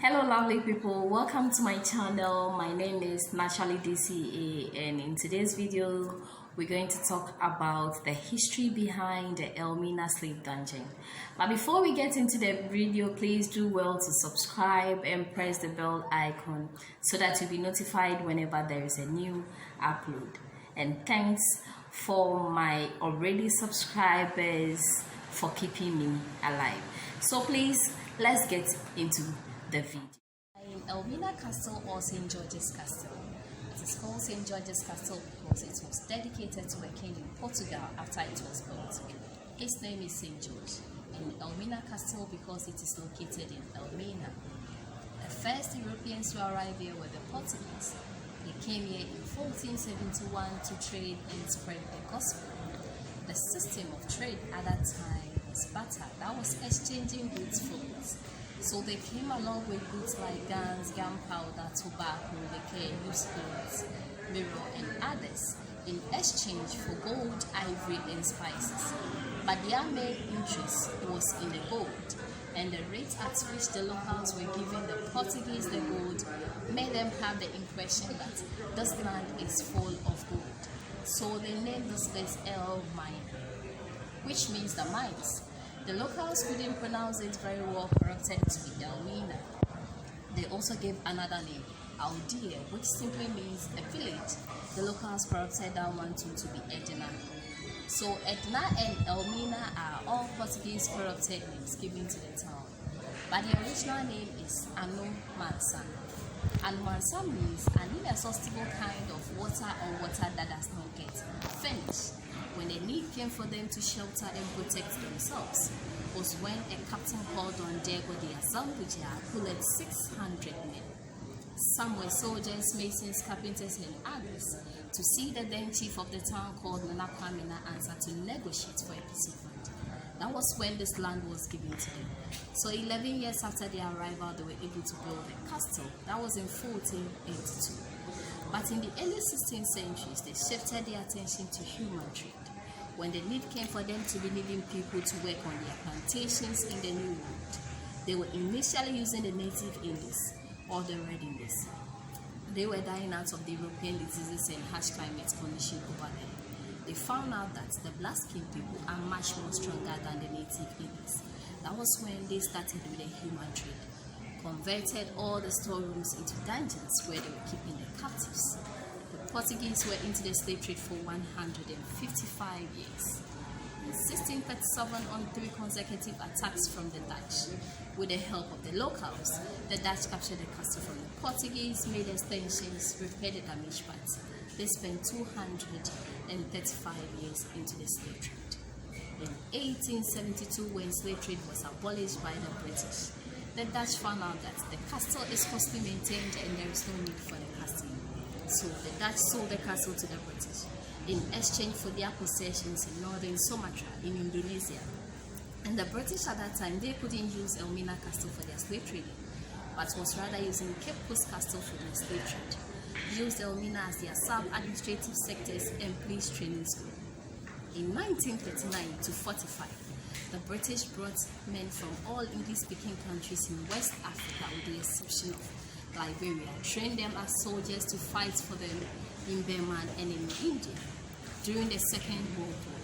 Hello lovely people, welcome to my channel. My name is Naturally DCA, and in today's video we're going to talk about the history behind the Elmina slave dungeon. But before we get into the video, please do well to subscribe and press the bell icon so that you'll be notified whenever there is a new upload. And thanks for my already subscribers for keeping me alive. So please, let's get into the video. In Elmina Castle or St. George's Castle. It is called St. George's Castle because it was dedicated to a king in Portugal after it was built. His name is St. George. In Elmina Castle because it is located in Elmina. The first Europeans to arrive here were the Portuguese. They came here in 1471 to trade and spread the gospel. The system of trade at that time was barter, that was exchanging goods for goods. So they came along with goods like guns, gunpowder, tobacco, liquor, used clothes, mirror, and others in exchange for gold, ivory, and spices. But their main interest was in the gold, and the rate at which the locals were giving the Portuguese the gold made them have the impression that this land is full of gold. So they named this place Elmina, which means the mines. The locals couldn't pronounce it very well, corrected to be Elmina. They also gave another name, Aldea, which simply means a village. The locals corrected that one too to be Edna. So Edna and Elmina are all Portuguese corrupted names given to the town. But the original name is Anumansa. Anumansa means an inexhaustible kind of water or water that does not get finished. When the need came for them to shelter and protect themselves was when a captain called on Diego de Azambuja who led 600 men. Some were soldiers, masons, carpenters, and others, to see the then chief of the town called Nanakwamina answer to negotiate for a piece of land. That was when this land was given to them. So 11 years after their arrival, they were able to build a castle. That was in 1482. But in the early 16th centuries, they shifted their attention to human trade. When the need came for them to be needing people to work on their plantations in the New World, they were initially using the native Indies or the Red Indies. They were dying out of the European diseases and harsh climate conditions over there. They found out that the black-skinned people are much more stronger than the native Indies. That was when they started with the human trade, converted all the storerooms into dungeons where they were keeping the captives. The Portuguese were into the slave trade for 155 years. In 1637, on 3 consecutive attacks from the Dutch, with the help of the locals, the Dutch captured the castle from the Portuguese, made extensions, repaired the damaged parts. They spent 235 years into the slave trade. In 1872, when slave trade was abolished by the British, the Dutch found out that the castle is costly maintained and there is no need for the castle. So the Dutch sold the castle to the British in exchange for their possessions in northern Sumatra in Indonesia. And the British at that time, they couldn't use Elmina Castle for their slave trading, but was rather using Cape Coast Castle for their slave trade. Used Elmina as their sub-administrative sectors and police training school. In 1939 to 45, the British brought men from all English-speaking countries in West Africa with the exception of Liberia, trained them as soldiers to fight for them in Burma and in India during the Second World War.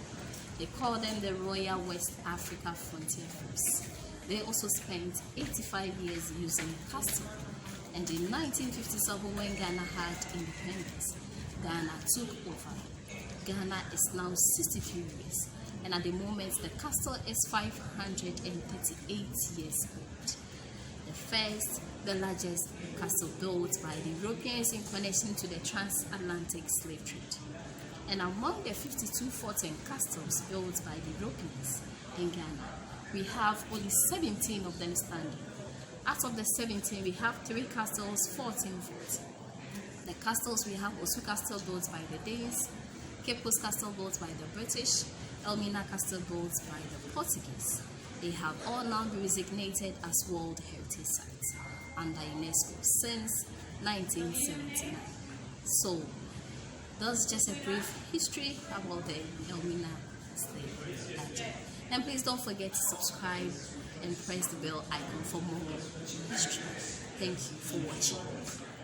They called them the Royal West Africa Frontier Force. They also spent 85 years using the castle. And in 1957, when Ghana had independence, Ghana took over. Ghana is now 63 years, and at the moment the castle is 538 years old. The first, the largest castle built by the Europeans in connection to the transatlantic slave trade. And among the 52 forts and castles built by the Europeans in Ghana, we have only 17 of them standing. Out of the 17, we have 3 castles, 14 forts. The castles we have: Osu Castle built by the Danes, Cape Coast Castle built by the British, Elmina Castle built by the Portuguese. They have all now been designated as World Heritage Sites under UNESCO since 1979. So, that's just a brief history about the Elmina slave dungeon. And please don't forget to subscribe and press the bell icon for more history. Thank you for watching.